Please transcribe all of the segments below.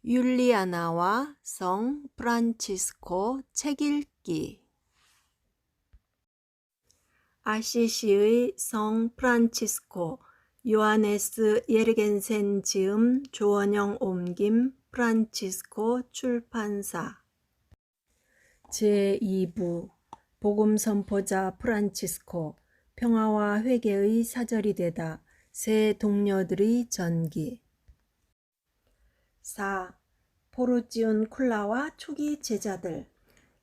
율리아나와 성 프란치스코 책 읽기. 아시시의 성 프란치스코, 요하네스 예르겐센 지음, 조원영 옮김, 프란치스코 출판사. 제2부 복음선포자 프란치스코, 평화와 회개의 사절이 되다, 새 동료들의 전기. 4. 포르지운 쿨라와 초기 제자들.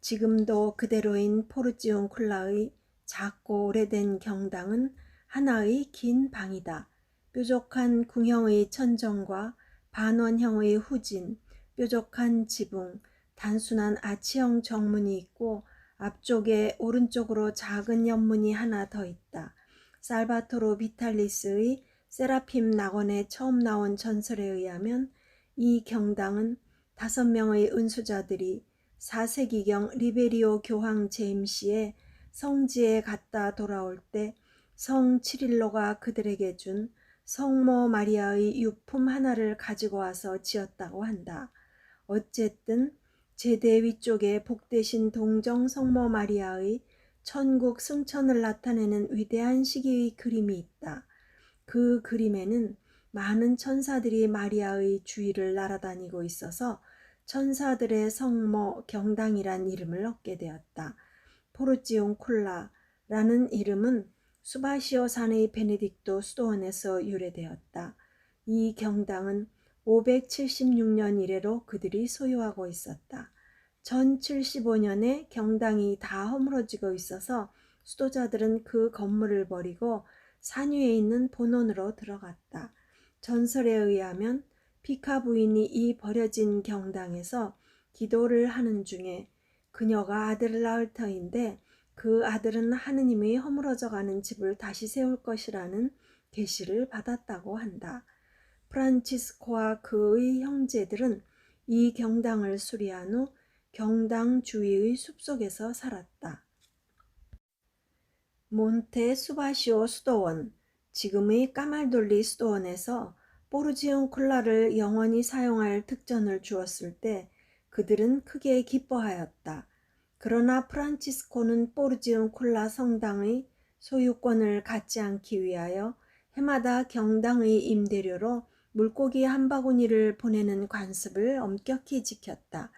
지금도 그대로인 포르지운 쿨라의 작고 오래된 경당은 하나의 긴 방이다. 뾰족한 궁형의 천정과 반원형의 후진, 뾰족한 지붕, 단순한 아치형 정문이 있고 앞쪽에 오른쪽으로 작은 연문이 하나 더 있다. 살바토로 비탈리스의 세라핌 낙원에 처음 나온 전설에 의하면 이 경당은 5명의 은수자들이 4세기경 리베리오 교황 제임시의 성지에 갔다 돌아올 때 성 치릴로가 그들에게 준 성모 마리아의 유품 하나를 가지고 와서 지었다고 한다. 어쨌든 제대 위쪽에 복되신 동정 성모 마리아의 천국 승천을 나타내는 위대한 시기의 그림이 있다. 그 그림에는 많은 천사들이 마리아의 주위를 날아다니고 있어서 천사들의 성모 경당이란 이름을 얻게 되었다. 포르지온 쿨라라는 이름은 수바시오 산의 베네딕토 수도원에서 유래되었다. 이 경당은 576년 이래로 그들이 소유하고 있었다. 1075년에 경당이 다 허물어지고 있어서 수도자들은 그 건물을 버리고 산 위에 있는 본원으로 들어갔다. 전설에 의하면 피카 부인이 이 버려진 경당에서 기도를 하는 중에 그녀가 아들을 낳을 터인데 그 아들은 하느님의 허물어져가는 집을 다시 세울 것이라는 계시를 받았다고 한다. 프란치스코와 그의 형제들은 이 경당을 수리한 후 경당 주위의 숲속에서 살았다. 몬테 수바시오 수도원, 지금의 까말돌리 수도원에서 포르지온 쿨라를 영원히 사용할 특전을 주었을 때 그들은 크게 기뻐하였다. 그러나 프란치스코는 포르지온 쿨라 성당의 소유권을 갖지 않기 위하여 해마다 경당의 임대료로 물고기 한 바구니를 보내는 관습을 엄격히 지켰다.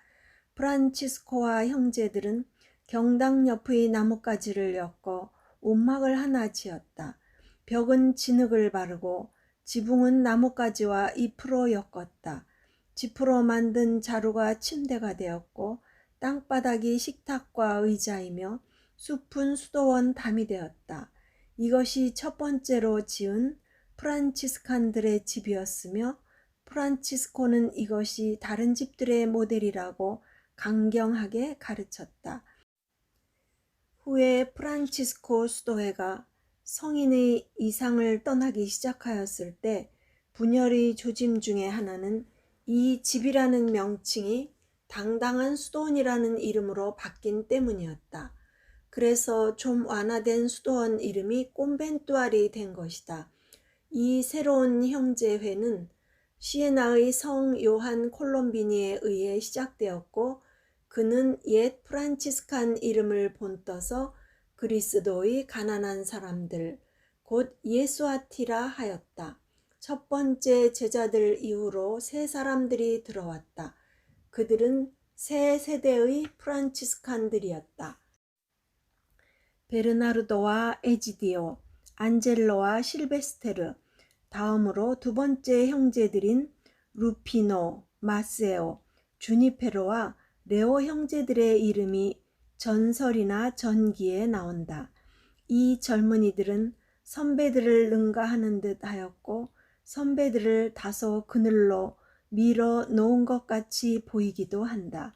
프란치스코와 형제들은 경당 옆의 나뭇가지를 엮어 옷막을 하나 지었다. 벽은 진흙을 바르고 지붕은 나뭇가지와 잎으로 엮었다. 짚으로 만든 자루가 침대가 되었고 땅바닥이 식탁과 의자이며 숲은 수도원 담이 되었다. 이것이 첫 번째로 지은 프란치스칸들의 집이었으며 프란치스코는 이것이 다른 집들의 모델이라고 강경하게 가르쳤다. 후에 프란치스코 수도회가 성인의 이상을 떠나기 시작하였을 때 분열의 조짐 중에 하나는 이 집이라는 명칭이 당당한 수도원이라는 이름으로 바뀐 때문이었다. 그래서 좀 완화된 수도원 이름이 꼼벤뚜알이 된 것이다. 이 새로운 형제회는 시에나의 성 요한 콜롬비니에 의해 시작되었고 그는 옛 프란치스칸 이름을 본떠서 그리스도의 가난한 사람들, 곧 예수아티라 하였다. 첫 번째 제자들 이후로 새 사람들이 들어왔다. 그들은 새 세대의 프란치스칸들이었다. 베르나르도와 에지디오, 안젤로와 실베스테르, 다음으로 두 번째 형제들인 루피노, 마세오, 주니페로와 레오 형제들의 이름이 전설이나 전기에 나온다. 이 젊은이들은 선배들을 능가하는 듯 하였고 선배들을 다소 그늘로 밀어 놓은 것 같이 보이기도 한다.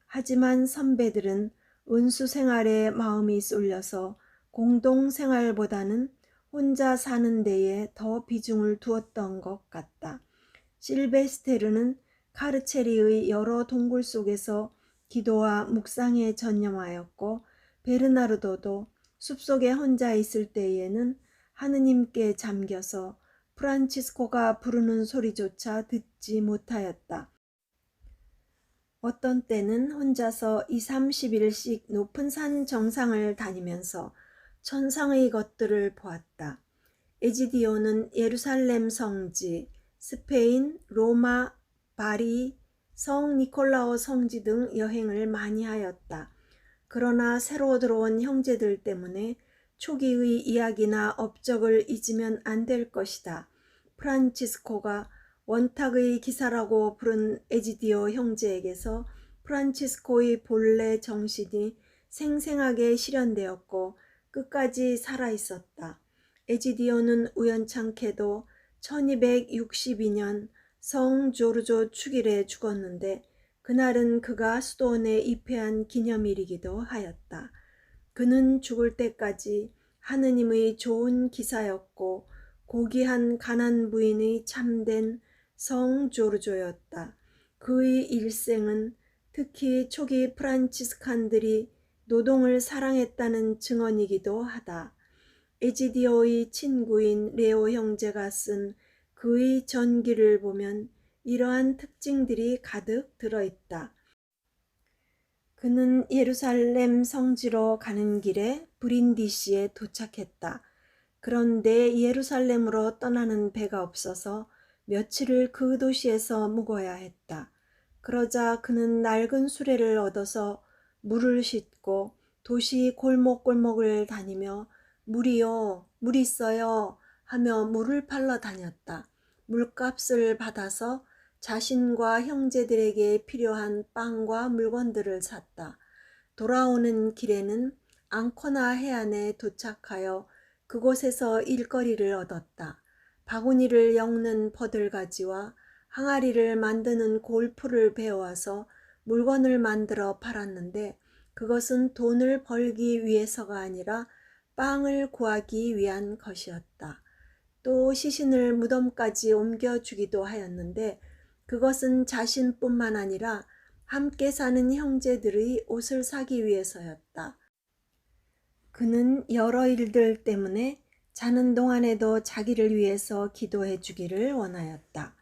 하지만 선배들은 은수 생활에 마음이 쏠려서 공동생활보다는 혼자 사는 데에 더 비중을 두었던 것 같다. 실베스테르는 카르체리의 여러 동굴 속에서 기도와 묵상에 전념하였고 베르나르도도 숲속에 혼자 있을 때에는 하느님께 잠겨서 프란치스코가 부르는 소리조차 듣지 못하였다. 어떤 때는 혼자서 2, 30일씩 높은 산 정상을 다니면서 천상의 것들을 보았다. 에지디오는 예루살렘 성지, 스페인, 로마, 파리, 성 니콜라오 성지 등 여행을 많이 하였다. 그러나 새로 들어온 형제들 때문에 초기의 이야기나 업적을 잊으면 안 될 것이다. 프란치스코가 원탁의 기사라고 부른 에지디오 형제에게서 프란치스코의 본래 정신이 생생하게 실현되었고 끝까지 살아있었다. 에지디오는 우연찮게도 1262년 성 조르조 축일에 죽었는데 그날은 그가 수도원에 입회한 기념일이기도 하였다. 그는 죽을 때까지 하느님의 좋은 기사였고 고귀한 가난 부인의 참된 성 조르조였다. 그의 일생은 특히 초기 프란치스칸들이 노동을 사랑했다는 증언이기도 하다. 에지디오의 친구인 레오 형제가 쓴 그의 전기를 보면 이러한 특징들이 가득 들어있다. 그는 예루살렘 성지로 가는 길에 브린디시에 도착했다. 그런데 예루살렘으로 떠나는 배가 없어서 며칠을 그 도시에서 묵어야 했다. 그러자 그는 낡은 수레를 얻어서 물을 싣고 도시 골목골목을 다니며 물이요, 물 있어요 하며 물을 팔러 다녔다. 물값을 받아서 자신과 형제들에게 필요한 빵과 물건들을 샀다. 돌아오는 길에는 앙코나 해안에 도착하여 그곳에서 일거리를 얻었다. 바구니를 엮는 버들가지와 항아리를 만드는 골프를 배워와서 물건을 만들어 팔았는데 그것은 돈을 벌기 위해서가 아니라 빵을 구하기 위한 것이었다. 또 시신을 무덤까지 옮겨주기도 하였는데 그것은 자신뿐만 아니라 함께 사는 형제들의 옷을 사기 위해서였다. 그는 여러 일들 때문에 자는 동안에도 자기를 위해서 기도해 주기를 원하였다.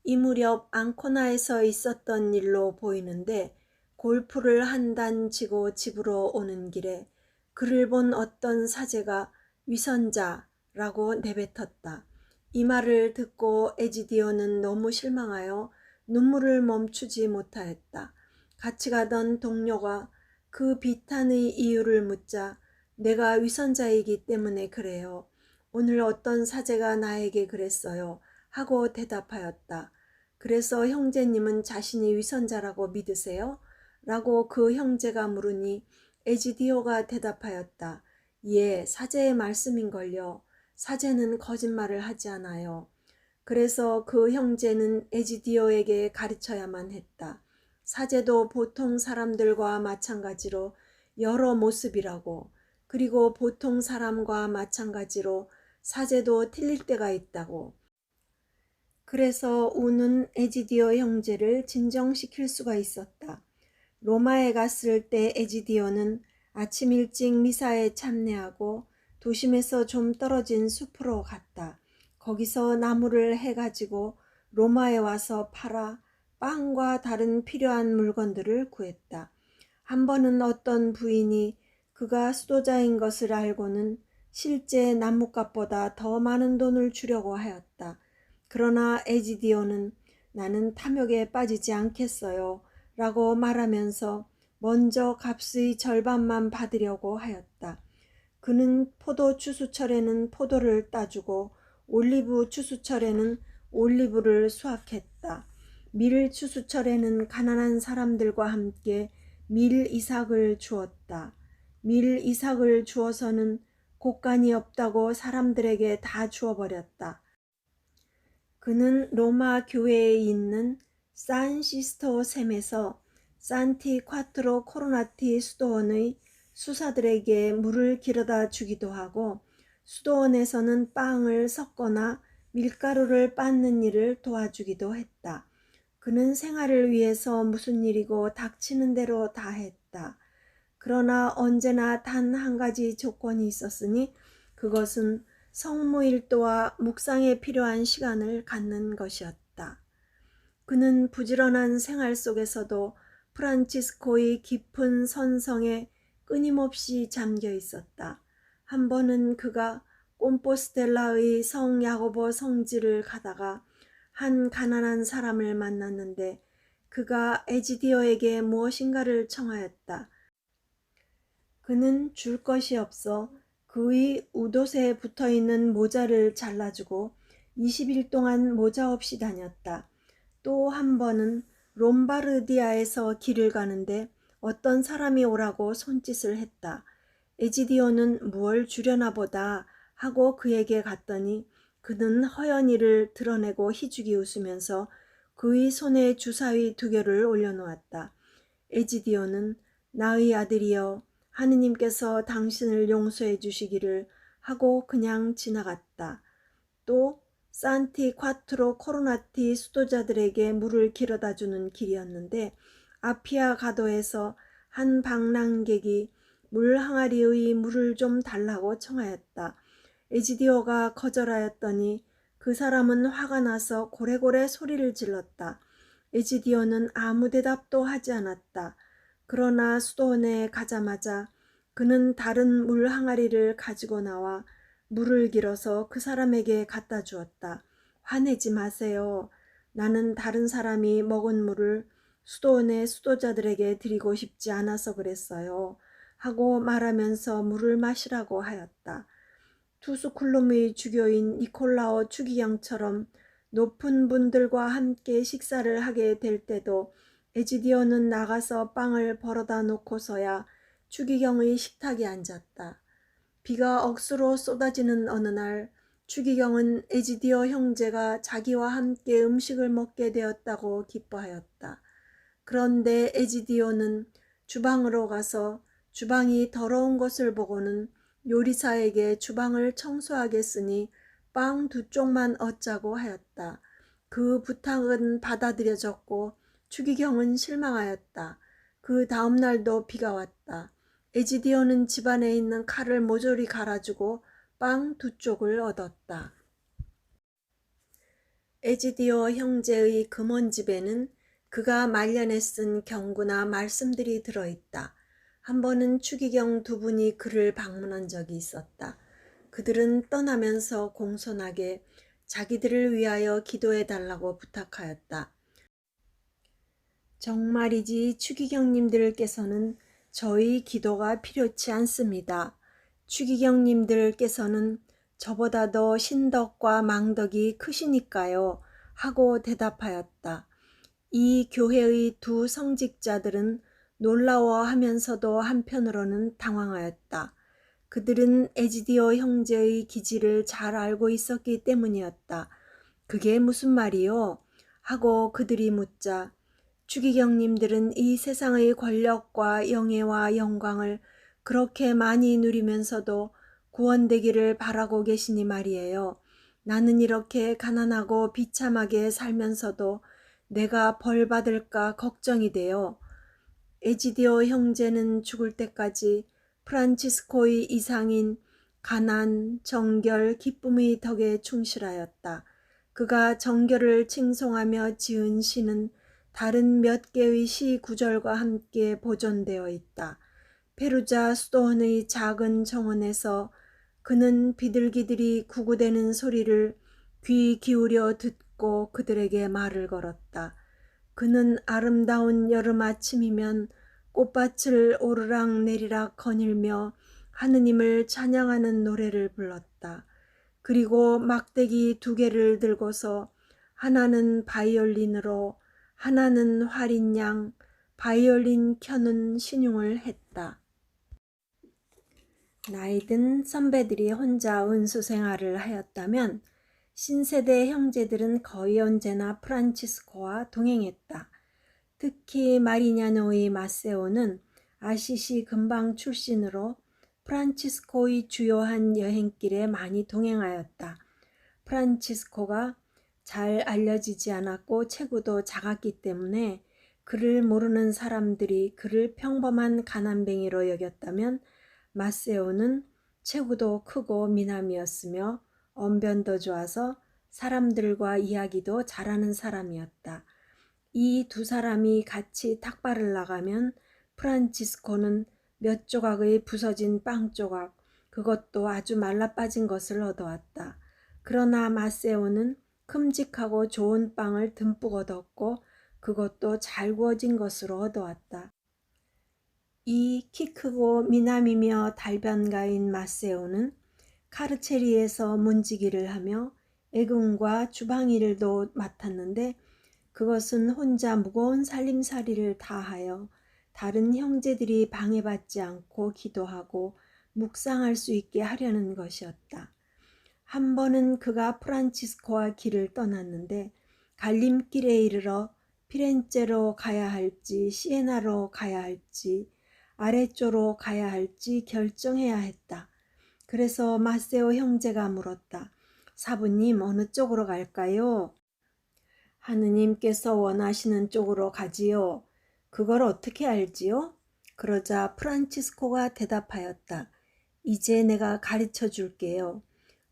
이 무렵 앙코나에서 있었던 일로 보이는데 골프를 한 단 지고 집으로 오는 길에 그를 본 어떤 사제가 위선자라고 내뱉었다. 이 말을 듣고 에지디오는 너무 실망하여 눈물을 멈추지 못하였다. 같이 가던 동료가 그 비탄의 이유를 묻자 내가 위선자이기 때문에 그래요. 오늘 어떤 사제가 나에게 그랬어요. 하고 대답하였다. 그래서 형제님은 자신이 위선자라고 믿으세요? 라고 그 형제가 물으니 에지디오가 대답하였다. 예, 사제의 말씀인걸요. 사제는 거짓말을 하지 않아요. 그래서 그 형제는 에지디오에게 가르쳐야만 했다. 사제도 보통 사람들과 마찬가지로 여러 모습이라고, 그리고 보통 사람과 마찬가지로 사제도 틀릴 때가 있다고. 그래서 우는 에지디오 형제를 진정시킬 수가 있었다. 로마에 갔을 때 에지디오는 아침 일찍 미사에 참내하고 도심에서 좀 떨어진 숲으로 갔다. 거기서 나무를 해가지고 로마에 와서 팔아 빵과 다른 필요한 물건들을 구했다. 한 번은 어떤 부인이 그가 수도자인 것을 알고는 실제 나뭇값보다 더 많은 돈을 주려고 하였다. 그러나 에지디오는 나는 탐욕에 빠지지 않겠어요 라고 말하면서 먼저 값의 절반만 받으려고 하였다. 그는 포도 추수철에는 포도를 따주고 올리브 추수철에는 올리브를 수확했다. 밀 추수철에는 가난한 사람들과 함께 밀 이삭을 주었다. 밀 이삭을 주어서는 곡간이 없다고 사람들에게 다 주어버렸다. 그는 로마 교회에 있는 산 시스토 샘에서 산티 콰트로 코로나티 수도원의 수사들에게 물을 길어다 주기도 하고 수도원에서는 빵을 섞거나 밀가루를 빻는 일을 도와주기도 했다. 그는 생활을 위해서 무슨 일이고 닥치는 대로 다 했다. 그러나 언제나 단 한 가지 조건이 있었으니 그것은 성모일도와 묵상에 필요한 시간을 갖는 것이었다. 그는 부지런한 생활 속에서도 프란치스코의 깊은 선성에 끊임없이 잠겨 있었다. 한 번은 그가 꼼포스텔라의 성 야고보 성지를 가다가 한 가난한 사람을 만났는데 그가 에지디어에게 무엇인가를 청하였다. 그는 줄 것이 없어 그의 웃옷에 붙어있는 모자를 잘라주고 20일 동안 모자 없이 다녔다. 또 한 번은 롬바르디아에서 길을 가는데 어떤 사람이 오라고 손짓을 했다. 에지디오는 무얼 주려나 보다 하고 그에게 갔더니 그는 허연이를 드러내고 희죽이 웃으면서 그의 손에 주사위 2개를 올려놓았다. 에지디오는 나의 아들이여 하느님께서 당신을 용서해 주시기를 하고 그냥 지나갔다. 또 산티 콰트로 코로나티 수도자들에게 물을 길어다 주는 길이었는데 아피아 가도에서 한 방랑객이 물 항아리의 물을 좀 달라고 청하였다. 에지디오가 거절하였더니 그 사람은 화가 나서 고래고래 소리를 질렀다. 에지디오는 아무 대답도 하지 않았다. 그러나 수도원에 가자마자 그는 다른 물 항아리를 가지고 나와 물을 길어서 그 사람에게 갖다 주었다. 화내지 마세요. 나는 다른 사람이 먹은 물을 수도원의 수도자들에게 드리고 싶지 않아서 그랬어요. 하고 말하면서 물을 마시라고 하였다. 투스쿨룸의 주교인 니콜라오 추기경처럼 높은 분들과 함께 식사를 하게 될 때도 에지디오는 나가서 빵을 벌어다 놓고서야 추기경의 식탁에 앉았다. 비가 억수로 쏟아지는 어느 날 추기경은 에지디오 형제가 자기와 함께 음식을 먹게 되었다고 기뻐하였다. 그런데 에지디오는 주방으로 가서 주방이 더러운 것을 보고는 요리사에게 주방을 청소하겠으니 빵 2쪽만 얻자고 하였다. 그 부탁은 받아들여졌고 추기경은 실망하였다. 그 다음 날도 비가 왔다. 에지디오는 집안에 있는 칼을 모조리 갈아주고 빵 2쪽을 얻었다. 에지디오 형제의 금원집에는 그가 말년에 쓴 경구나 말씀들이 들어있다. 한 번은 추기경 2분이 그를 방문한 적이 있었다. 그들은 떠나면서 공손하게 자기들을 위하여 기도해 달라고 부탁하였다. 정말이지 추기경님들께서는 저희 기도가 필요치 않습니다. 추기경님들께서는 저보다 더 신덕과 망덕이 크시니까요. 하고 대답하였다. 이 교회의 2 성직자들은 놀라워하면서도 한편으로는 당황하였다. 그들은 에지디오 형제의 기질을 잘 알고 있었기 때문이었다. 그게 무슨 말이요? 하고 그들이 묻자 추기경님들은 이 세상의 권력과 영예와 영광을 그렇게 많이 누리면서도 구원되기를 바라고 계시니 말이에요. 나는 이렇게 가난하고 비참하게 살면서도 내가 벌 받을까 걱정이 돼요. 에지디오 형제는 죽을 때까지 프란치스코의 이상인 가난, 정결, 기쁨의 덕에 충실하였다. 그가 정결을 칭송하며 지은 시는 다른 몇 개의 시 구절과 함께 보존되어 있다. 페루자 수도원의 작은 정원에서 그는 비둘기들이 구구대는 소리를 귀 기울여 듣고 그들에게 말을 걸었다. 그는 아름다운 여름 아침이면 꽃밭을 오르락 내리락 거닐며 하느님을 찬양하는 노래를 불렀다. 그리고 막대기 2개를 들고서 하나는 바이올린으로 하나는 활인양 바이올린 켜는 신용을 했다. 나이든 선배들이 혼자 은수 생활을 하였다면 신세대 형제들은 거의 언제나 프란치스코와 동행했다. 특히 마리냐노의 마세오는 아시시 근방 출신으로 프란치스코의 주요한 여행길에 많이 동행하였다. 프란치스코가 잘 알려지지 않았고 체구도 작았기 때문에 그를 모르는 사람들이 그를 평범한 가난뱅이로 여겼다면 마세오는 체구도 크고 미남이었으며 언변도 좋아서 사람들과 이야기도 잘하는 사람이었다. 이 두 사람이 같이 탁발을 나가면 프란치스코는 몇 조각의 부서진 빵 조각, 그것도 아주 말라 빠진 것을 얻어왔다. 그러나 마세오는 큼직하고 좋은 빵을 듬뿍 얻었고 그것도 잘 구워진 것으로 얻어왔다. 이 키 크고 미남이며 달변가인 마세오는 카르체리에서 문지기를 하며 애금과 주방 일도 맡았는데 그것은 혼자 무거운 살림살이를 다하여 다른 형제들이 방해받지 않고 기도하고 묵상할 수 있게 하려는 것이었다. 한 번은 그가 프란치스코와 길을 떠났는데 갈림길에 이르러 피렌체로 가야 할지 시에나로 가야 할지 아레쪼로 가야 할지 결정해야 했다. 그래서 마세오 형제가 물었다. 사부님, 어느 쪽으로 갈까요? 하느님께서 원하시는 쪽으로 가지요. 그걸 어떻게 알지요? 그러자 프란치스코가 대답하였다. 이제 내가 가르쳐 줄게요.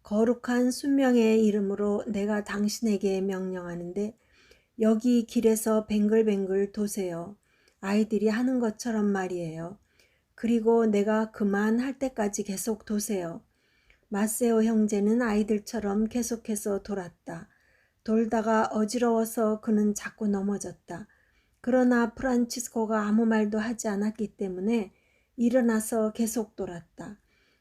거룩한 순명의 이름으로 내가 당신에게 명령하는데 여기 길에서 뱅글뱅글 도세요. 아이들이 하는 것처럼 말이에요. 그리고 내가 그만할 때까지 계속 도세요. 마세오 형제는 아이들처럼 계속해서 돌았다. 돌다가 어지러워서 그는 자꾸 넘어졌다. 그러나 프란치스코가 아무 말도 하지 않았기 때문에 일어나서 계속 돌았다.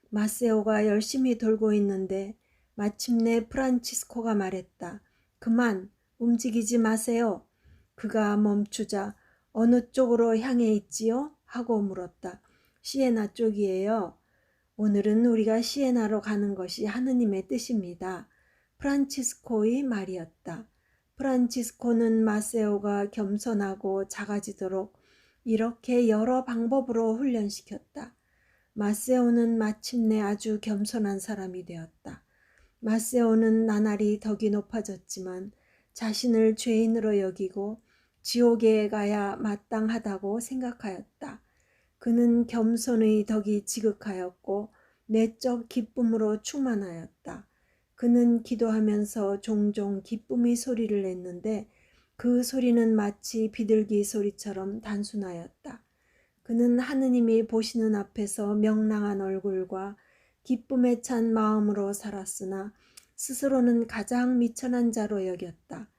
마세오가 열심히 돌고 있는데 마침내 프란치스코가 말했다. 그만, 움직이지 마세요. 그가 멈추자 어느 쪽으로 향해 있지요? 하고 물었다. 시에나 쪽이에요. 오늘은 우리가 시에나로 가는 것이 하느님의 뜻입니다. 프란치스코의 말이었다. 프란치스코는 마세오가 겸손하고 작아지도록 이렇게 여러 방법으로 훈련시켰다. 마세오는 마침내 아주 겸손한 사람이 되었다. 마세오는 나날이 덕이 높아졌지만 자신을 죄인으로 여기고 지옥에 가야 마땅하다고 생각하였다. 그는 겸손의 덕이 지극하였고 내적 기쁨으로 충만하였다. 그는 기도하면서 종종 기쁨의 소리를 냈는데 그 소리는 마치 비둘기 소리처럼 단순하였다. 그는 하느님이 보시는 앞에서 명랑한 얼굴과 기쁨에 찬 마음으로 살았으나 스스로는 가장 미천한 자로 여겼다.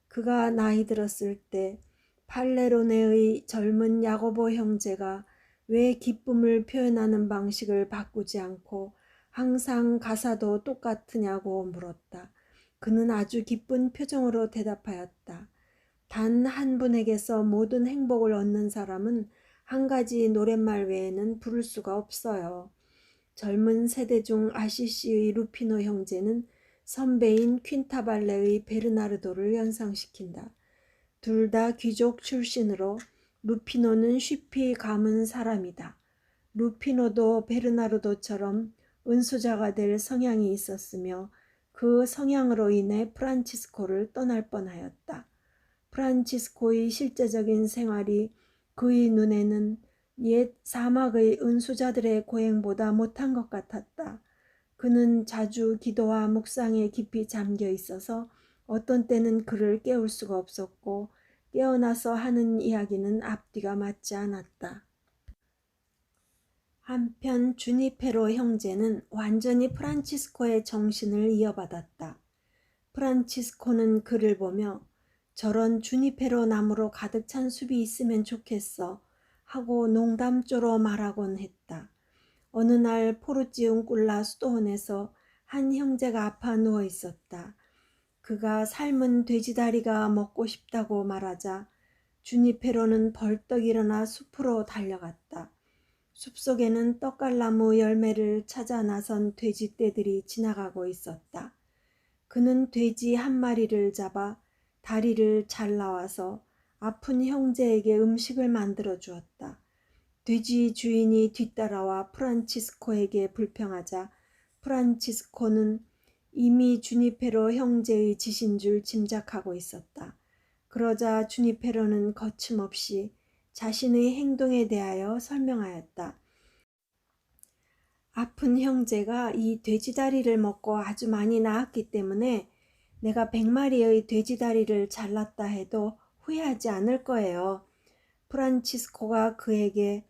그가 나이 들었을 때 팔레로네의 젊은 야고보 형제가 왜 기쁨을 표현하는 방식을 바꾸지 않고 항상 가사도 똑같으냐고 물었다. 그는 아주 기쁜 표정으로 대답하였다. 단 한 분에게서 모든 행복을 얻는 사람은 한 가지 노랫말 외에는 부를 수가 없어요. 젊은 세대 중 아시시의 루피노 형제는 선배인 퀸타발레의 베르나르도를 연상시킨다. 둘 다 귀족 출신으로 루피노는 쉽이 감은 사람이다. 루피노도 베르나르도처럼 은수자가 될 성향이 있었으며 그 성향으로 인해 프란치스코를 떠날 뻔하였다. 프란치스코의 실제적인 생활이 그의 눈에는 옛 사막의 은수자들의 고행보다 못한 것 같았다. 그는 자주 기도와 묵상에 깊이 잠겨 있어서 어떤 때는 그를 깨울 수가 없었고 깨어나서 하는 이야기는 앞뒤가 맞지 않았다. 한편 주니페로 형제는 완전히 프란치스코의 정신을 이어받았다. 프란치스코는 그를 보며 저런 주니페로 나무로 가득 찬 숲이 있으면 좋겠어 하고 농담조로 말하곤 했다. 어느 날 포르지웅꿀라 수도원에서 한 형제가 아파 누워 있었다. 그가 삶은 돼지다리가 먹고 싶다고 말하자 주니페로는 벌떡 일어나 숲으로 달려갔다. 숲속에는 떡갈나무 열매를 찾아 나선 돼지떼들이 지나가고 있었다. 그는 돼지 한 마리를 잡아 다리를 잘라와서 아픈 형제에게 음식을 만들어 주었다. 돼지 주인이 뒤따라와 프란치스코에게 불평하자 프란치스코는 이미 주니페로 형제의 짓인 줄 짐작하고 있었다. 그러자 주니페로는 거침없이 자신의 행동에 대하여 설명하였다. 아픈 형제가 이 돼지다리를 먹고 아주 많이 나았기 때문에 내가 100마리의 돼지다리를 잘랐다 해도 후회하지 않을 거예요. 프란치스코가 그에게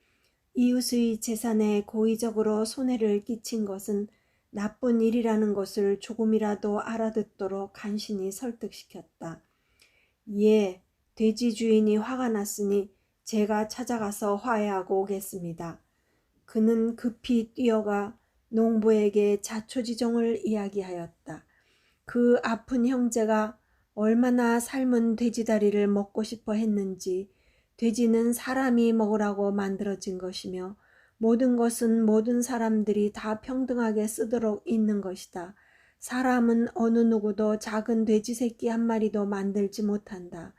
이웃의 재산에 고의적으로 손해를 끼친 것은 나쁜 일이라는 것을 조금이라도 알아듣도록 간신히 설득시켰다. 예, 돼지 주인이 화가 났으니 제가 찾아가서 화해하고 오겠습니다. 그는 급히 뛰어가 농부에게 자초지종을 이야기하였다. 그 아픈 형제가 얼마나 삶은 돼지다리를 먹고 싶어 했는지, 돼지는 사람이 먹으라고 만들어진 것이며 모든 것은 모든 사람들이 다 평등하게 쓰도록 있는 것이다. 사람은 어느 누구도 작은 돼지 새끼 한 마리도 만들지 못한다.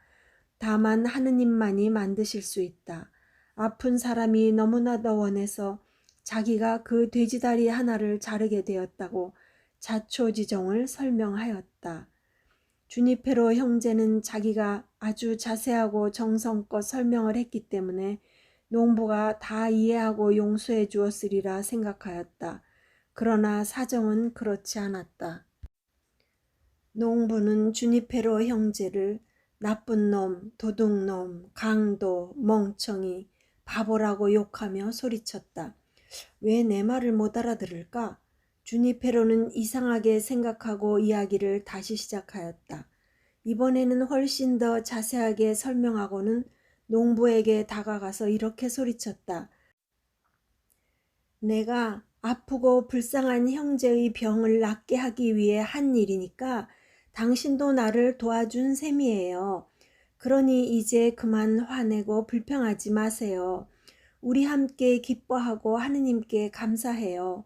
다만 하느님만이 만드실 수 있다. 아픈 사람이 너무나도 원해서 자기가 그 돼지다리 하나를 자르게 되었다고 자초지종을 설명하였다. 주니페로 형제는 자기가 아주 자세하고 정성껏 설명을 했기 때문에 농부가 다 이해하고 용서해 주었으리라 생각하였다. 그러나 사정은 그렇지 않았다. 농부는 주니페로 형제를 나쁜 놈, 도둑놈, 강도, 멍청이, 바보라고 욕하며 소리쳤다. 왜 내 말을 못 알아들을까? 주니페로는 이상하게 생각하고 이야기를 다시 시작하였다. 이번에는 훨씬 더 자세하게 설명하고는 농부에게 다가가서 이렇게 소리쳤다. 내가 아프고 불쌍한 형제의 병을 낫게 하기 위해 한 일이니까 당신도 나를 도와준 셈이에요. 그러니 이제 그만 화내고 불평하지 마세요. 우리 함께 기뻐하고 하느님께 감사해요.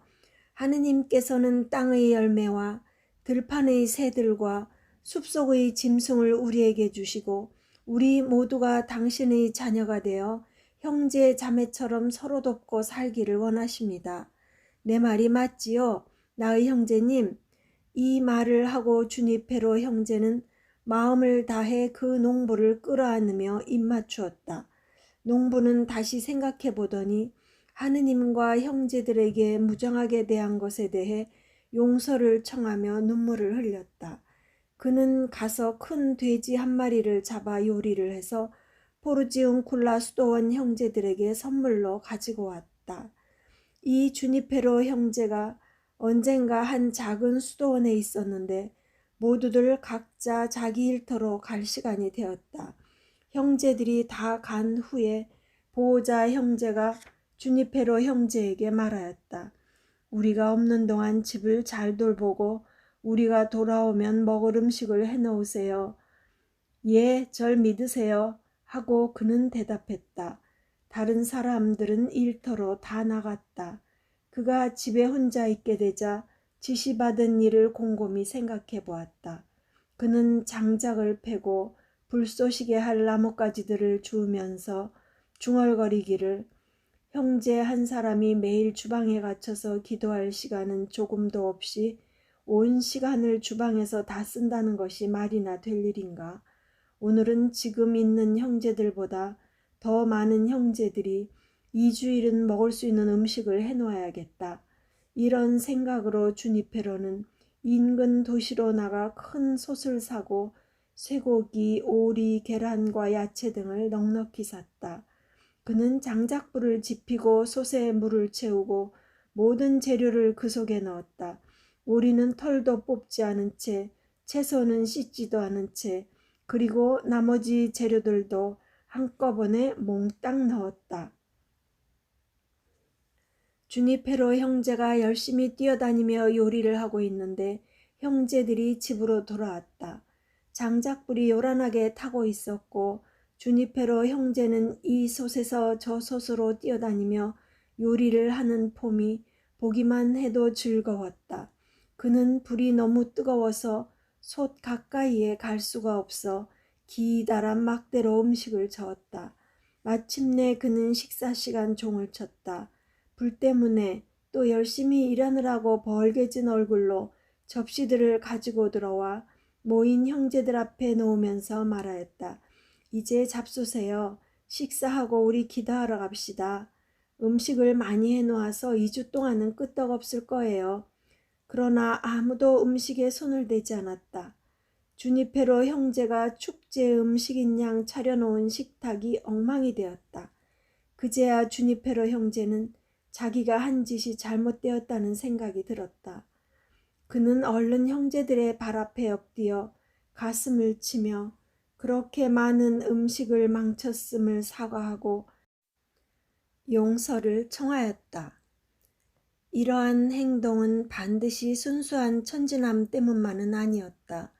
하느님께서는 땅의 열매와 들판의 새들과 숲속의 짐승을 우리에게 주시고 우리 모두가 당신의 자녀가 되어 형제 자매처럼 서로 돕고 살기를 원하십니다. 내 말이 맞지요? 나의 형제님. 이 말을 하고 주니페로 형제는 마음을 다해 그 농부를 끌어안으며 입맞추었다. 농부는 다시 생각해 보더니 하느님과 형제들에게 무정하게 대한 것에 대해 용서를 청하며 눈물을 흘렸다. 그는 가서 큰 돼지 한 마리를 잡아 요리를 해서 포르지웅쿨라 수도원 형제들에게 선물로 가지고 왔다. 이 주니페로 형제가 언젠가 한 작은 수도원에 있었는데 모두들 각자 자기 일터로 갈 시간이 되었다. 형제들이 다 간 후에 보호자 형제가 주니페로 형제에게 말하였다. 우리가 없는 동안 집을 잘 돌보고 우리가 돌아오면 먹을 음식을 해놓으세요. 예, 절 믿으세요. 하고 그는 대답했다. 다른 사람들은 일터로 다 나갔다. 그가 집에 혼자 있게 되자 지시받은 일을 곰곰이 생각해 보았다. 그는 장작을 패고 불쏘시게 할 나뭇가지들을 주우면서 중얼거리기를 형제 한 사람이 매일 주방에 갇혀서 기도할 시간은 조금도 없이 온 시간을 주방에서 다 쓴다는 것이 말이나 될 일인가. 오늘은 지금 있는 형제들보다 더 많은 형제들이 2주일은 먹을 수 있는 음식을 해놓아야겠다. 이런 생각으로 주니페로는 인근 도시로 나가 큰 솥을 사고 쇠고기, 오리, 계란과 야채 등을 넉넉히 샀다. 그는 장작불을 지피고 솥에 물을 채우고 모든 재료를 그 속에 넣었다. 오리는 털도 뽑지 않은 채, 채소는 씻지도 않은 채, 그리고 나머지 재료들도 한꺼번에 몽땅 넣었다. 주니페로 형제가 열심히 뛰어다니며 요리를 하고 있는데 형제들이 집으로 돌아왔다. 장작불이 요란하게 타고 있었고 주니페로 형제는 이 솥에서 저 솥으로 뛰어다니며 요리를 하는 폼이 보기만 해도 즐거웠다. 그는 불이 너무 뜨거워서 솥 가까이에 갈 수가 없어 기다란 막대로 음식을 저었다. 마침내 그는 식사 시간 종을 쳤다. 불 때문에 또 열심히 일하느라고 벌게진 얼굴로 접시들을 가지고 들어와 모인 형제들 앞에 놓으면서 말하였다. 이제 잡수세요. 식사하고 우리 기도하러 갑시다. 음식을 많이 해놓아서 2주 동안은 끄떡없을 거예요. 그러나 아무도 음식에 손을 대지 않았다. 주니페로 형제가 축제 음식인 양 차려놓은 식탁이 엉망이 되었다. 그제야 주니페로 형제는 자기가 한 짓이 잘못되었다는 생각이 들었다. 그는 얼른 형제들의 발 앞에 엎드려 가슴을 치며 그렇게 많은 음식을 망쳤음을 사과하고 용서를 청하였다. 이러한 행동은 반드시 순수한 천진함 때문만은 아니었다.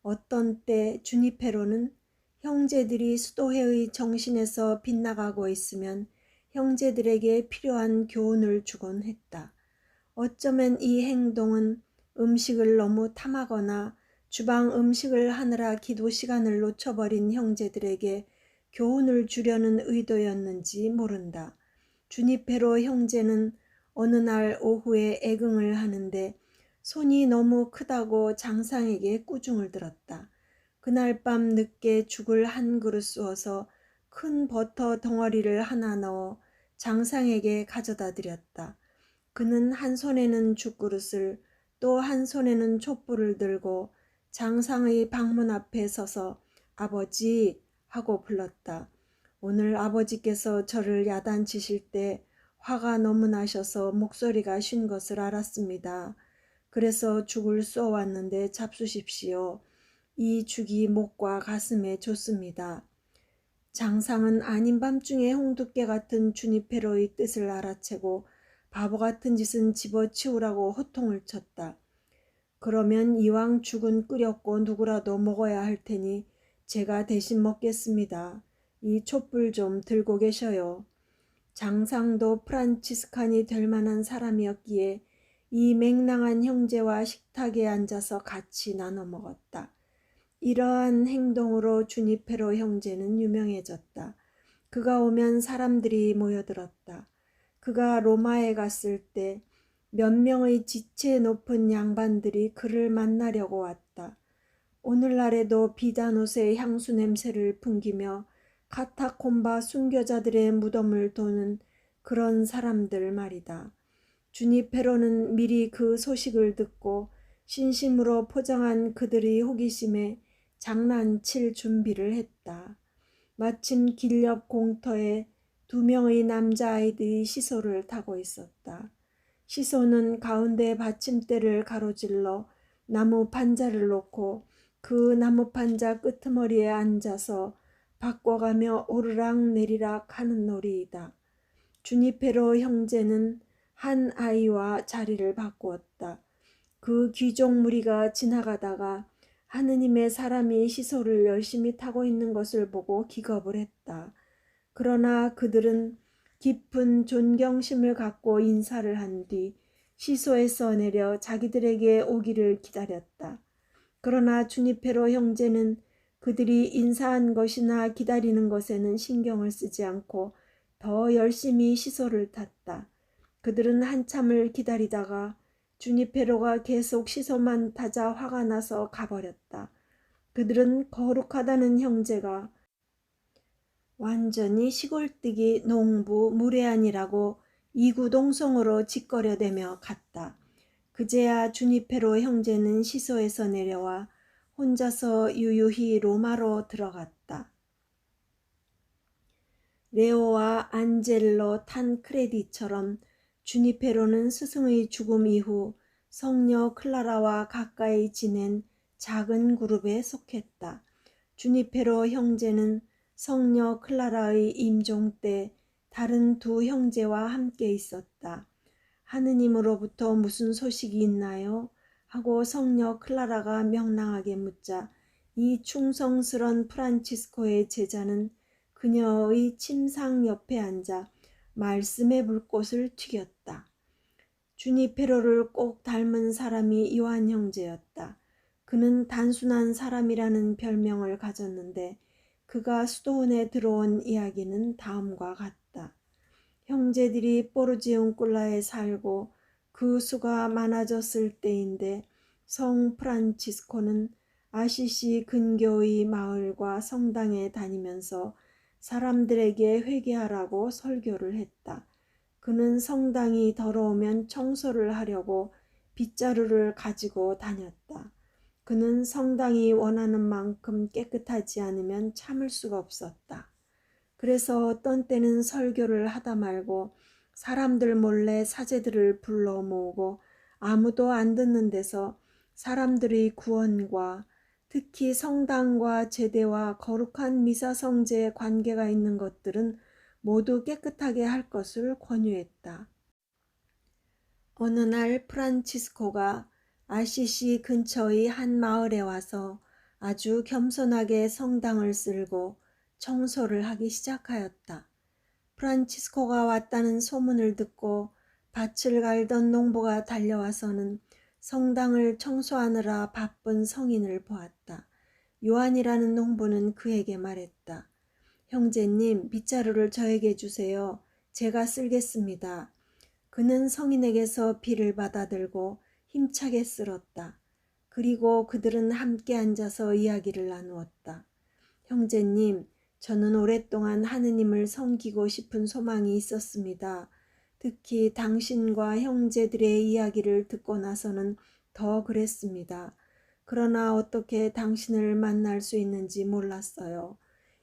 어떤 때 주니페로는 형제들이 수도회의 정신에서 빗나가고 있으면 형제들에게 필요한 교훈을 주곤 했다. 어쩌면 이 행동은 음식을 너무 탐하거나 주방 음식을 하느라 기도 시간을 놓쳐버린 형제들에게 교훈을 주려는 의도였는지 모른다. 주니페로 형제는 어느 날 오후에 애긍을 하는데 손이 너무 크다고 장상에게 꾸중을 들었다. 그날 밤 늦게 죽을 한 그릇 쑤어서 큰 버터 덩어리를 하나 넣어 장상에게 가져다 드렸다. 그는 한 손에는 죽그릇을 또 한 손에는 촛불을 들고 장상의 방문 앞에 서서 아버지 하고 불렀다. 오늘 아버지께서 저를 야단치실 때 화가 너무 나셔서 목소리가 쉰 것을 알았습니다. 그래서 죽을 쏘았는데 잡수십시오. 이 죽이 목과 가슴에 좋습니다. 장상은 아닌 밤중에 홍두깨 같은 주니페로의 뜻을 알아채고 바보 같은 짓은 집어치우라고 호통을 쳤다. 그러면 이왕 죽은 끓였고 누구라도 먹어야 할 테니 제가 대신 먹겠습니다. 이 촛불 좀 들고 계셔요. 장상도 프란치스칸이 될 만한 사람이었기에 이 맹랑한 형제와 식탁에 앉아서 같이 나눠 먹었다. 이러한 행동으로 주니페로 형제는 유명해졌다. 그가 오면 사람들이 모여들었다. 그가 로마에 갔을 때 몇 명의 지체 높은 양반들이 그를 만나려고 왔다. 오늘날에도 비단 옷의 향수 냄새를 풍기며 카타콤바 순교자들의 무덤을 도는 그런 사람들 말이다. 주니페로는 미리 그 소식을 듣고 신심으로 포장한 그들의 호기심에 장난칠 준비를 했다. 마침 길 옆 공터에 2명의 남자아이들이 시소를 타고 있었다. 시소는 가운데 받침대를 가로질러 나무 판자를 놓고 그 나무 판자 끄트머리에 앉아서 바꿔가며 오르락 내리락 하는 놀이이다. 주니페로 형제는 한 아이와 자리를 바꾸었다. 그 귀족 무리가 지나가다가 하느님의 사람이 시소를 열심히 타고 있는 것을 보고 기겁을 했다. 그러나 그들은 깊은 존경심을 갖고 인사를 한 뒤 시소에서 내려 자기들에게 오기를 기다렸다. 그러나 주니페로 형제는 그들이 인사한 것이나 기다리는 것에는 신경을 쓰지 않고 더 열심히 시소를 탔다. 그들은 한참을 기다리다가 주니페로가 계속 시소만 타자 화가 나서 가버렸다. 그들은 거룩하다는 형제가 완전히 시골뜨기 농부 무례한이라고 이구동성으로 짓거려대며 갔다. 그제야 주니페로 형제는 시소에서 내려와 혼자서 유유히 로마로 들어갔다. 레오와 안젤로 탄크레디처럼 주니페로는 스승의 죽음 이후 성녀 클라라와 가까이 지낸 작은 그룹에 속했다. 주니페로 형제는 성녀 클라라의 임종 때 다른 2 형제와 함께 있었다. 하느님으로부터 무슨 소식이 있나요? 하고 성녀 클라라가 명랑하게 묻자 이 충성스런 프란치스코의 제자는 그녀의 침상 옆에 앉아 말씀의 불꽃을 튀겼다. 주니페로를 꼭 닮은 사람이 요한 형제였다. 그는 단순한 사람이라는 별명을 가졌는데 그가 수도원에 들어온 이야기는 다음과 같다. 형제들이 포르지움꿀라에 살고 그 수가 많아졌을 때인데 성 프란치스코는 아시시 근교의 마을과 성당에 다니면서 사람들에게 회개하라고 설교를 했다. 그는 성당이 더러우면 청소를 하려고 빗자루를 가지고 다녔다. 그는 성당이 원하는 만큼 깨끗하지 않으면 참을 수가 없었다. 그래서 어떤 때는 설교를 하다 말고 사람들 몰래 사제들을 불러 모으고 아무도 안 듣는 데서 사람들의 구원과 특히 성당과 제대와 거룩한 미사 성제에 관계가 있는 것들은 모두 깨끗하게 할 것을 권유했다. 어느 날 프란치스코가 아시시 근처의 한 마을에 와서 아주 겸손하게 성당을 쓸고 청소를 하기 시작하였다. 프란치스코가 왔다는 소문을 듣고 밭을 갈던 농부가 달려와서는 성당을 청소하느라 바쁜 성인을 보았다. 요한이라는 농부는 그에게 말했다. 형제님, 빗자루를 저에게 주세요. 제가 쓸겠습니다. 그는 성인에게서 비를 받아들고 힘차게 쓸었다. 그리고 그들은 함께 앉아서 이야기를 나누었다. 형제님, 저는 오랫동안 하느님을 섬기고 싶은 소망이 있었습니다. 특히 당신과 형제들의 이야기를 듣고 나서는 더 그랬습니다. 그러나 어떻게 당신을 만날 수 있는지 몰랐어요.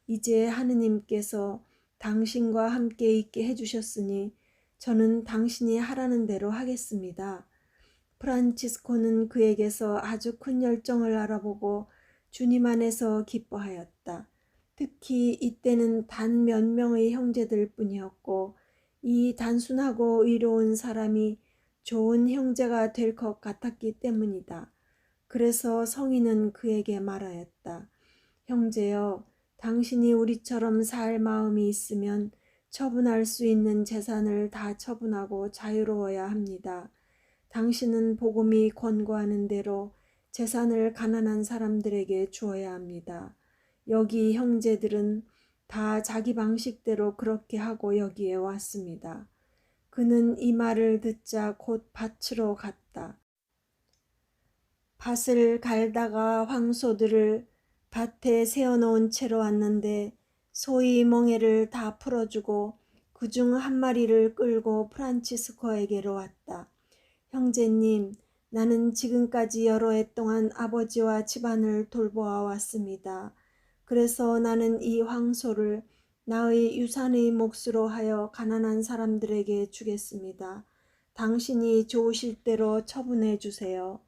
이제 하느님께서 당신과 함께 있게 해주셨으니 저는 당신이 하라는 대로 하겠습니다. 프란치스코는 그에게서 아주 큰 열정을 알아보고 주님 안에서 기뻐하였다. 특히 이때는 단 몇 명의 형제들 뿐이었고 이 단순하고 의로운 사람이 좋은 형제가 될 것 같았기 때문이다. 그래서 성인은 그에게 말하였다. 형제여, 당신이 우리처럼 살 마음이 있으면 처분할 수 있는 재산을 다 처분하고 자유로워야 합니다. 당신은 복음이 권고하는 대로 재산을 가난한 사람들에게 주어야 합니다. 여기 형제들은 다 자기 방식대로 그렇게 하고 여기에 왔습니다. 그는 이 말을 듣자 곧 밭으로 갔다. 밭을 갈다가 황소들을 밭에 세워놓은 채로 왔는데 소의 멍에를 다 풀어주고 그중 한 마리를 끌고 프란치스코에게로 왔다. 형제님, 나는 지금까지 여러 해 동안 아버지와 집안을 돌보아 왔습니다. 그래서 나는 이 황소를 나의 유산의 몫으로 하여 가난한 사람들에게 주겠습니다. 당신이 좋으실 대로 처분해 주세요.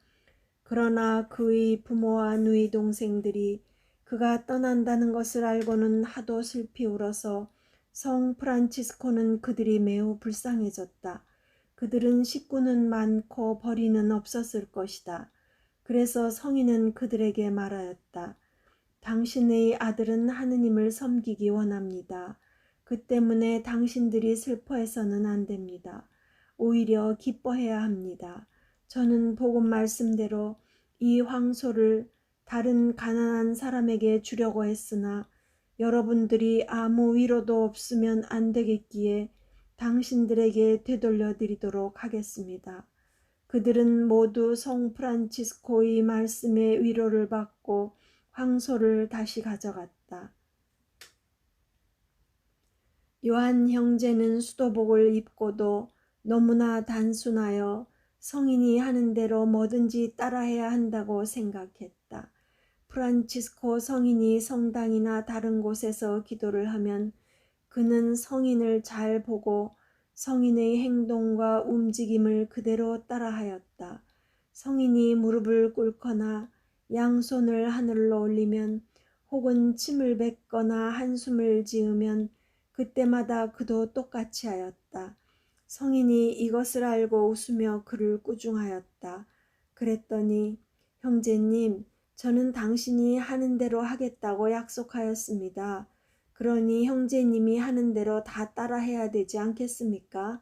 그러나 그의 부모와 누이 동생들이 그가 떠난다는 것을 알고는 하도 슬피 울어서 성 프란치스코는 그들이 매우 불쌍해졌다. 그들은 식구는 많고 벌이는 없었을 것이다. 그래서 성인은 그들에게 말하였다. 당신의 아들은 하느님을 섬기기 원합니다. 그 때문에 당신들이 슬퍼해서는 안 됩니다. 오히려 기뻐해야 합니다. 저는 복음 말씀대로 이 황소를 다른 가난한 사람에게 주려고 했으나 여러분들이 아무 위로도 없으면 안 되겠기에 당신들에게 되돌려 드리도록 하겠습니다. 그들은 모두 성 프란치스코의 말씀에 위로를 받고 황소를 다시 가져갔다. 요한 형제는 수도복을 입고도 너무나 단순하여 성인이 하는 대로 뭐든지 따라해야 한다고 생각했다. 프란치스코 성인이 성당이나 다른 곳에서 기도를 하면 그는 성인을 잘 보고 성인의 행동과 움직임을 그대로 따라하였다. 성인이 무릎을 꿇거나 양손을 하늘로 올리면 혹은 침을 뱉거나 한숨을 지으면 그때마다 그도 똑같이 하였다. 성인이 이것을 알고 웃으며 그를 꾸중하였다. 그랬더니 형제님, 저는 당신이 하는 대로 하겠다고 약속하였습니다. 그러니 형제님이 하는 대로 다 따라해야 되지 않겠습니까?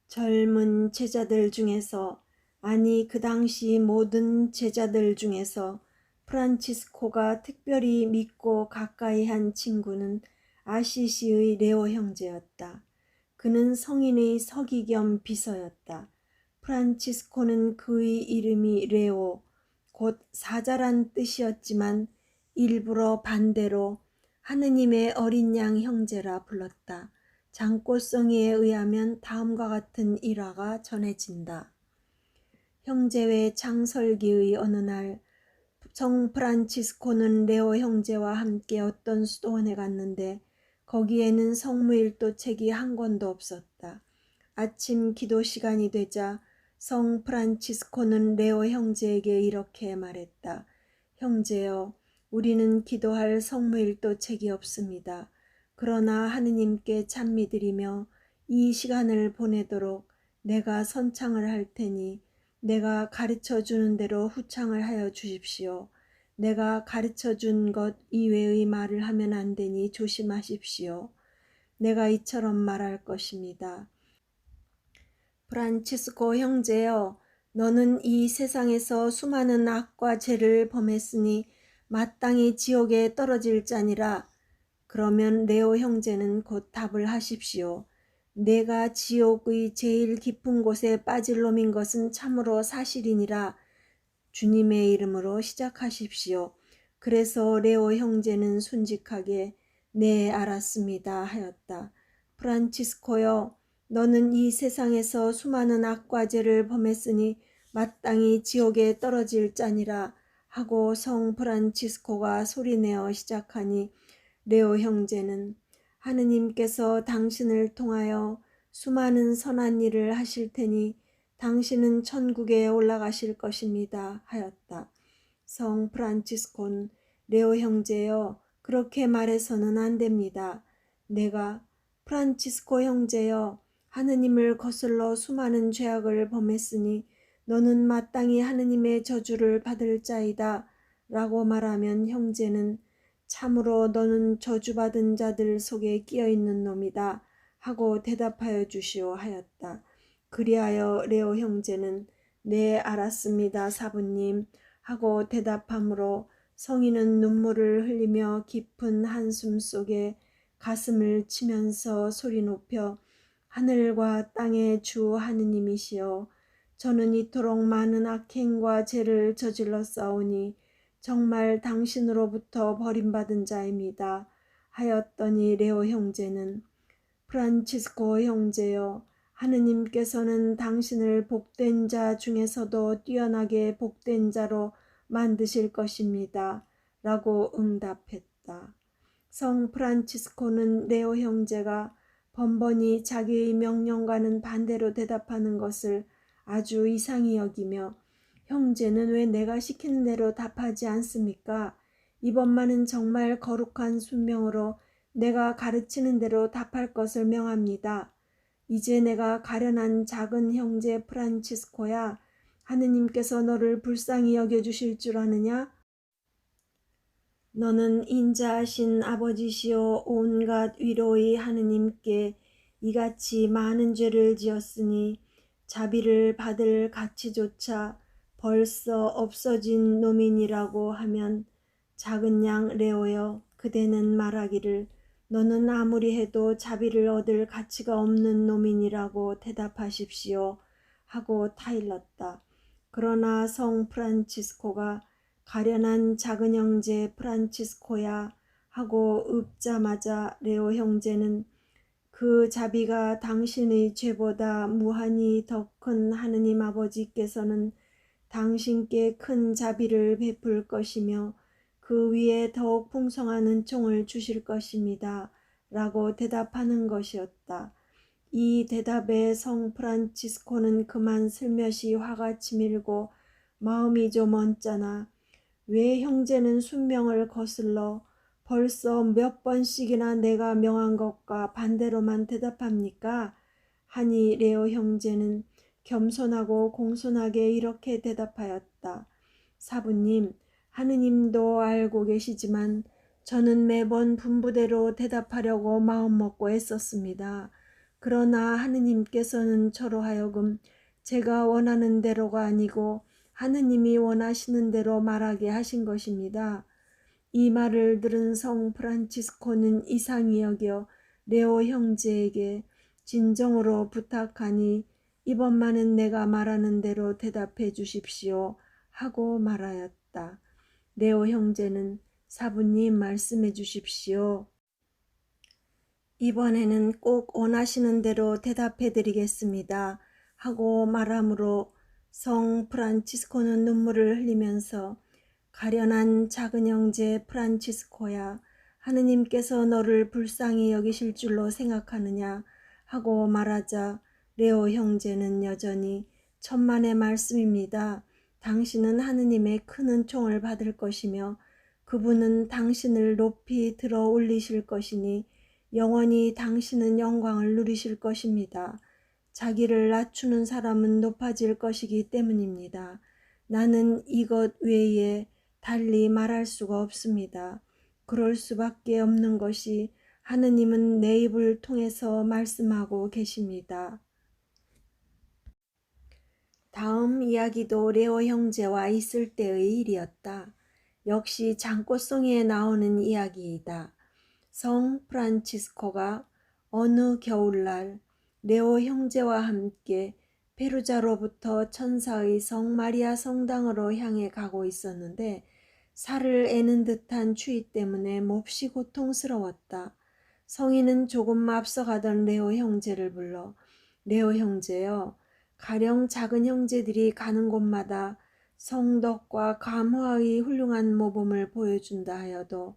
젊은 제자들 중에서, 아니 그 당시 모든 제자들 중에서 프란치스코가 특별히 믿고 가까이 한 친구는 아시시의 레오 형제였다. 그는 성인의 서기 겸 비서였다. 프란치스코는 그의 이름이 레오, 곧 사자란 뜻이었지만 일부러 반대로 하느님의 어린 양 형제라 불렀다. 장꽃성이에 의하면 다음과 같은 일화가 전해진다. 형제회 창설기의 어느 날 성 프란치스코는 레오 형제와 함께 어떤 수도원에 갔는데 거기에는 성무일도 책이 한 권도 없었다. 아침 기도 시간이 되자 성 프란치스코는 레오 형제에게 이렇게 말했다. 형제여, 우리는 기도할 성무일도 책이 없습니다. 그러나 하느님께 찬미드리며 이 시간을 보내도록 내가 선창을 할 테니 내가 가르쳐 주는 대로 후창을 하여 주십시오. 내가 가르쳐 준 것 이외의 말을 하면 안 되니 조심하십시오. 내가 이처럼 말할 것입니다. 프란치스코 형제여, 너는 이 세상에서 수많은 악과 죄를 범했으니 마땅히 지옥에 떨어질 자니라. 그러면 레오 형제는 곧 답을 하십시오. 내가 지옥의 제일 깊은 곳에 빠질 놈인 것은 참으로 사실이니라. 주님의 이름으로 시작하십시오. 그래서 레오 형제는 순직하게 네, 알았습니다 하였다. 프란치스코여, 너는 이 세상에서 수많은 악과 죄를 범했으니 마땅히 지옥에 떨어질 자니라 하고 성 프란치스코가 소리내어 시작하니 레오 형제는 하느님께서 당신을 통하여 수많은 선한 일을 하실 테니 당신은 천국에 올라가실 것입니다 하였다. 성 프란치스코는 레오 형제여, 그렇게 말해서는 안 됩니다. 내가 프란치스코 형제여, 하느님을 거슬러 수많은 죄악을 범했으니 너는 마땅히 하느님의 저주를 받을 자이다 라고 말하면 형제는 참으로 너는 저주받은 자들 속에 끼어있는 놈이다 하고 대답하여 주시오 하였다. 그리하여 레오 형제는 네, 알았습니다 사부님 하고 대답하므로 성인은 눈물을 흘리며 깊은 한숨 속에 가슴을 치면서 소리 높여 하늘과 땅의 주 하느님이시여, 저는 이토록 많은 악행과 죄를 저질러 싸우니 정말 당신으로부터 버림받은 자입니다 하였더니 레오 형제는 프란치스코 형제여, 하느님께서는 당신을 복된 자 중에서도 뛰어나게 복된 자로 만드실 것입니다 라고 응답했다. 성 프란치스코는 레오 형제가 번번이 자기의 명령과는 반대로 대답하는 것을 아주 이상히 여기며 형제는 왜 내가 시키는 대로 답하지 않습니까? 이번만은 정말 거룩한 순명으로 내가 가르치는 대로 답할 것을 명합니다. 이제 내가 가련한 작은 형제 프란치스코야, 하느님께서 너를 불쌍히 여겨주실 줄 아느냐? 너는 인자하신 아버지시오 온갖 위로의 하느님께 이같이 많은 죄를 지었으니 자비를 받을 가치조차 벌써 없어진 놈이니라고 하면 작은 양 레오여, 그대는 말하기를 너는 아무리 해도 자비를 얻을 가치가 없는 놈이니라고 대답하십시오 하고 타일렀다. 그러나 성 프란치스코가 가련한 작은 형제 프란치스코야 하고 읊자마자 레오 형제는 그 자비가 당신의 죄보다 무한히 더 큰 하느님 아버지께서는 당신께 큰 자비를 베풀 것이며 그 위에 더욱 풍성한 은총을 주실 것입니다 라고 대답하는 것이었다. 이 대답에 성 프란치스코는 그만 슬며시 화가 치밀고 마음이 좀 언짢아 왜 형제는 순명을 거슬러 벌써 몇 번씩이나 내가 명한 것과 반대로만 대답합니까? 하니 레오 형제는 겸손하고 공손하게 이렇게 대답하였다. 사부님, 하느님도 알고 계시지만 저는 매번 분부대로 대답하려고 마음먹고 애썼습니다. 그러나 하느님께서는 저로 하여금 제가 원하는 대로가 아니고 하느님이 원하시는 대로 말하게 하신 것입니다. 이 말을 들은 성 프란치스코는 이상히 여겨 레오 형제에게 진정으로 부탁하니 이번만은 내가 말하는 대로 대답해 주십시오 하고 말하였다. 레오 형제는 사부님 말씀해 주십시오. 이번에는 꼭 원하시는 대로 대답해 드리겠습니다 하고 말하므로 성 프란치스코는 눈물을 흘리면서 가련한 작은 형제 프란치스코야, 하느님께서 너를 불쌍히 여기실 줄로 생각하느냐 하고 말하자 레오 형제는 여전히 천만의 말씀입니다. 당신은 하느님의 큰 은총을 받을 것이며 그분은 당신을 높이 들어 올리실 것이니 영원히 당신은 영광을 누리실 것입니다. 자기를 낮추는 사람은 높아질 것이기 때문입니다. 나는 이것 외에 달리 말할 수가 없습니다. 그럴 수밖에 없는 것이 하느님은 내 입을 통해서 말씀하고 계십니다. 다음 이야기도 레오 형제와 있을 때의 일이었다. 역시 장꽃송이에 나오는 이야기이다. 성 프란치스코가 어느 겨울날 레오 형제와 함께 페루자로부터 천사의 성 마리아 성당으로 향해 가고 있었는데 살을 애는 듯한 추위 때문에 몹시 고통스러웠다. 성인은 조금 앞서가던 레오 형제를 불러 레오 형제여, 가령 작은 형제들이 가는 곳마다 성덕과 감화의 훌륭한 모범을 보여준다 하여도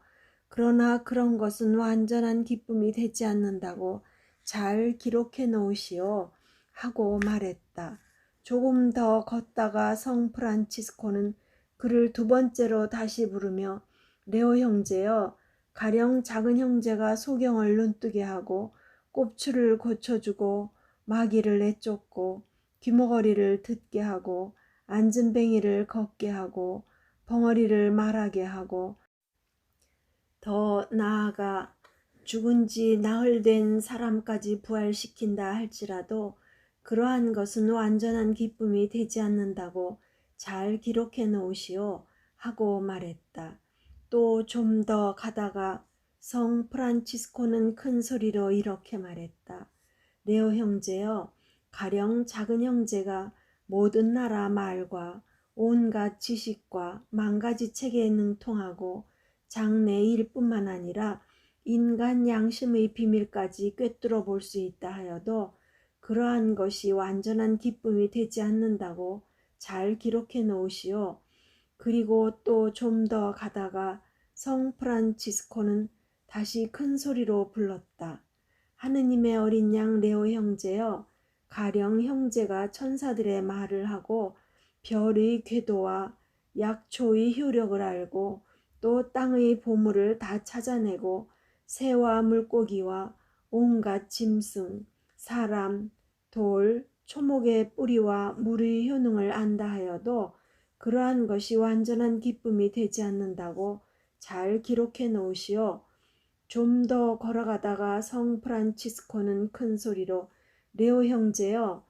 그러나 그런 것은 완전한 기쁨이 되지 않는다고 잘 기록해 놓으시오 하고 말했다. 조금 더 걷다가 성 프란치스코는 그를 두 번째로 다시 부르며 레오 형제여, 가령 작은 형제가 소경을 눈뜨게 하고 꼽추를 고쳐주고 마귀를 내쫓고 귀머거리를 듣게 하고 앉은뱅이를 걷게 하고 벙어리를 말하게 하고 더 나아가 죽은 지 나흘 된 사람까지 부활시킨다 할지라도 그러한 것은 완전한 기쁨이 되지 않는다고 잘 기록해 놓으시오 하고 말했다. 또 좀 더 가다가 성 프란치스코는 큰 소리로 이렇게 말했다. 레오 형제여, 가령 작은 형제가 모든 나라 말과 온갖 지식과 만가지 책에 능통하고 장래 일뿐만 아니라 인간 양심의 비밀까지 꿰뚫어 볼 수 있다 하여도 그러한 것이 완전한 기쁨이 되지 않는다고 잘 기록해 놓으시오. 그리고 또 좀 더 가다가 성 프란치스코는 다시 큰 소리로 불렀다. 하느님의 어린 양 레오 형제여, 가령 형제가 천사들의 말을 하고 별의 궤도와 약초의 효력을 알고 또 땅의 보물을 다 찾아내고 새와 물고기와 온갖 짐승, 사람, 돌, 초목의 뿌리와 물의 효능을 안다 하여도 그러한 것이 완전한 기쁨이 되지 않는다고 잘 기록해 놓으시오. 좀 더 걸어가다가 성 프란치스코는 큰 소리로 레오 형제여,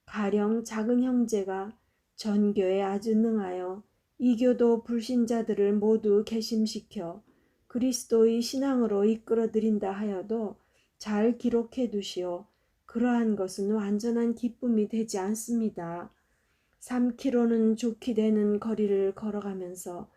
가령 작은 형제가 전교에 아주 능하여 이교도 불신자들을 모두 개심시켜 그리스도의 신앙으로 이끌어들인다 하여도 잘 기록해 두시오. 그러한 것은 완전한 기쁨이 되지 않습니다. 3km는 좋게 되는 거리를 걸어가면서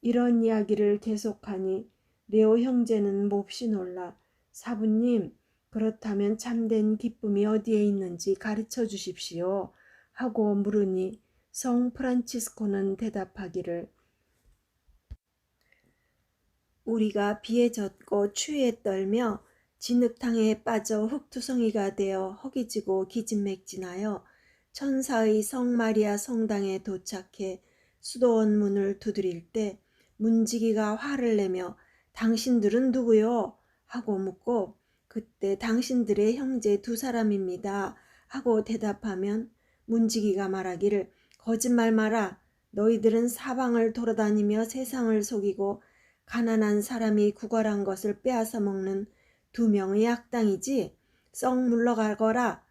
이런 이야기를 계속하니 레오 형제는 몹시 놀라 사부님, 그렇다면 참된 기쁨이 어디에 있는지 가르쳐 주십시오 하고 물으니 성 프란치스코는 대답하기를 우리가 비에 젖고 추위에 떨며 진흙탕에 빠져 흙투성이가 되어 허기지고 기진맥진하여 천사의 성 마리아 성당에 도착해 수도원 문을 두드릴 때 문지기가 화를 내며 당신들은 누구요? 하고 묻고 그때 당신들의 형제 두 사람입니다 하고 대답하면 문지기가 말하기를 거짓말 마라. 너희들은 사방을 돌아다니며 세상을 속이고 가난한 사람이 구걸한 것을 빼앗아 먹는 두 명의 악당이지. 썩 물러가거라.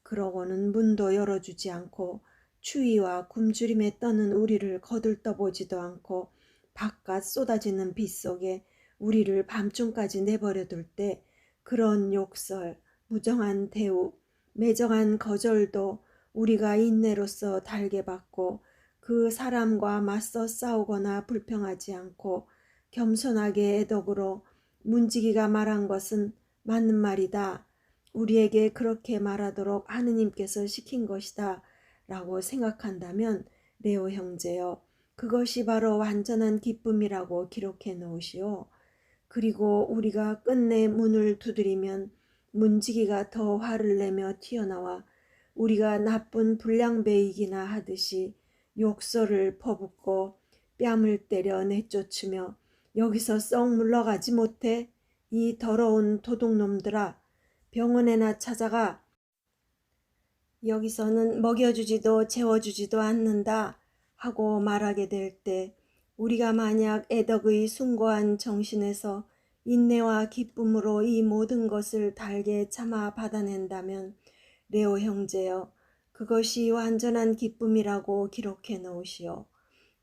그러고는 문도 열어주지 않고 추위와 굶주림에 떠는 우리를 거들떠보지도 않고 바깥 쏟아지는 빗 속에 우리를 밤중까지 내버려둘 때 그런 욕설, 무정한 대우, 매정한 거절도 우리가 인내로서 달게 받고 그 사람과 맞서 싸우거나 불평하지 않고 겸손하게 애덕으로 문지기가 말한 것은 맞는 말이다. 우리에게 그렇게 말하도록 하느님께서 시킨 것이다. 라고 생각한다면 레오 형제여, 그것이 바로 완전한 기쁨이라고 기록해 놓으시오. 그리고 우리가 끝내 문을 두드리면 문지기가 더 화를 내며 튀어나와 우리가 나쁜 불량배이기나 하듯이 욕설을 퍼붓고 뺨을 때려 내쫓으며 여기서 썩 물러가지 못해 이 더러운 도둑놈들아, 병원에나 찾아가. 여기서는 먹여주지도 재워주지도 않는다 하고 말하게 될 때 우리가 만약 애덕의 숭고한 정신에서 인내와 기쁨으로 이 모든 것을 달게 참아 받아낸다면 레오 형제여, 그것이 완전한 기쁨이라고 기록해 놓으시오.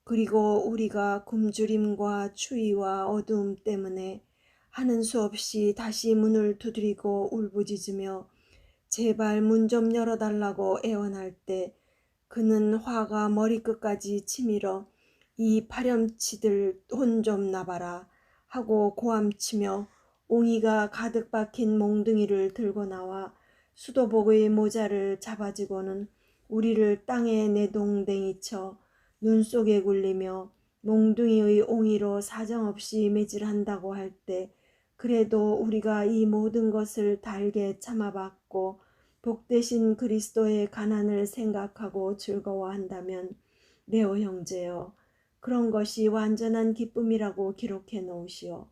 그리고 우리가 굶주림과 추위와 어두움 때문에 하는 수 없이 다시 문을 두드리고 울부짖으며 제발 문 좀 열어달라고 애원할 때 그는 화가 머리끝까지 치밀어 이 파렴치들 혼 좀 나봐라 하고 고함치며 옹이가 가득 박힌 몽둥이를 들고 나와 수도복의 모자를 잡아지고는 우리를 땅에 내동댕이쳐 눈 속에 굴리며 몽둥이의 옹이로 사정없이 매질한다고 할 때 그래도 우리가 이 모든 것을 달게 참아받고 복되신 그리스도의 가난을 생각하고 즐거워한다면 레오 형제여, 그런 것이 완전한 기쁨이라고 기록해 놓으시오.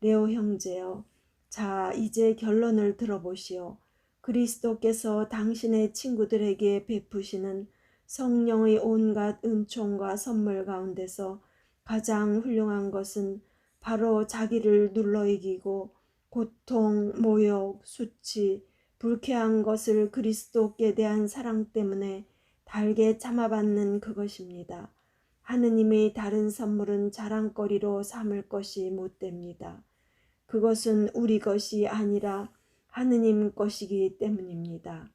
레오 형제여, 자 이제 결론을 들어보시오. 그리스도께서 당신의 친구들에게 베푸시는 성령의 온갖 은총과 선물 가운데서 가장 훌륭한 것은 바로 자기를 눌러 이기고 고통, 모욕, 수치, 불쾌한 것을 그리스도께 대한 사랑 때문에 달게 참아받는 그것입니다. 하느님의 다른 선물은 자랑거리로 삼을 것이 못됩니다. 그것은 우리 것이 아니라 하느님 것이기 때문입니다.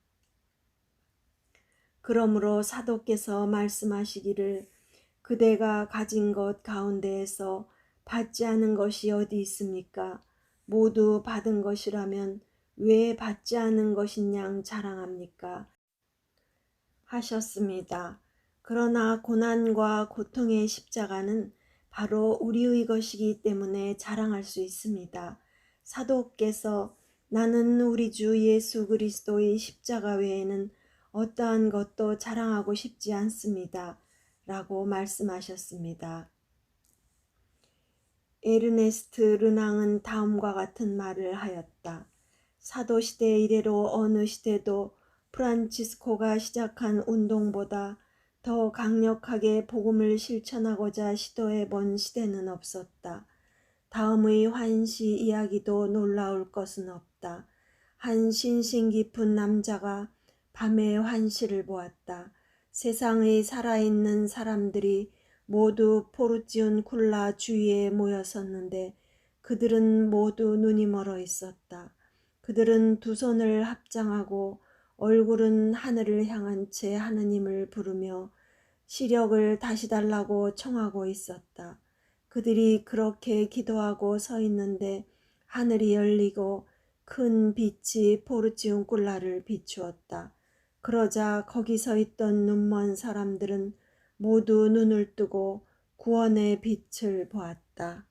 그러므로 사도께서 말씀하시기를 그대가 가진 것 가운데에서 받지 않은 것이 어디 있습니까? 모두 받은 것이라면 왜 받지 않은 것인 양 자랑합니까? 하셨습니다. 그러나 고난과 고통의 십자가는 바로 우리의 것이기 때문에 자랑할 수 있습니다. 사도께서 나는 우리 주 예수 그리스도의 십자가 외에는 어떠한 것도 자랑하고 싶지 않습니다. 라고 말씀하셨습니다. 에르네스트 르낭은 다음과 같은 말을 하였다. 사도시대 이래로 어느 시대도 프란치스코가 시작한 운동보다 더 강력하게 복음을 실천하고자 시도해 본 시대는 없었다. 다음의 환시 이야기도 놀라울 것은 없다. 한 신신 깊은 남자가 밤에 환시를 보았다. 세상의 살아있는 사람들이 모두 포르지온 쿨라 주위에 모여섰는데 그들은 모두 눈이 멀어 있었다. 그들은 두 손을 합장하고 얼굴은 하늘을 향한 채 하느님을 부르며 시력을 다시 달라고 청하고 있었다. 그들이 그렇게 기도하고 서 있는데 하늘이 열리고 큰 빛이 포르지온 꿀라를 비추었다. 그러자 거기 서 있던 눈먼 사람들은 모두 눈을 뜨고 구원의 빛을 보았다.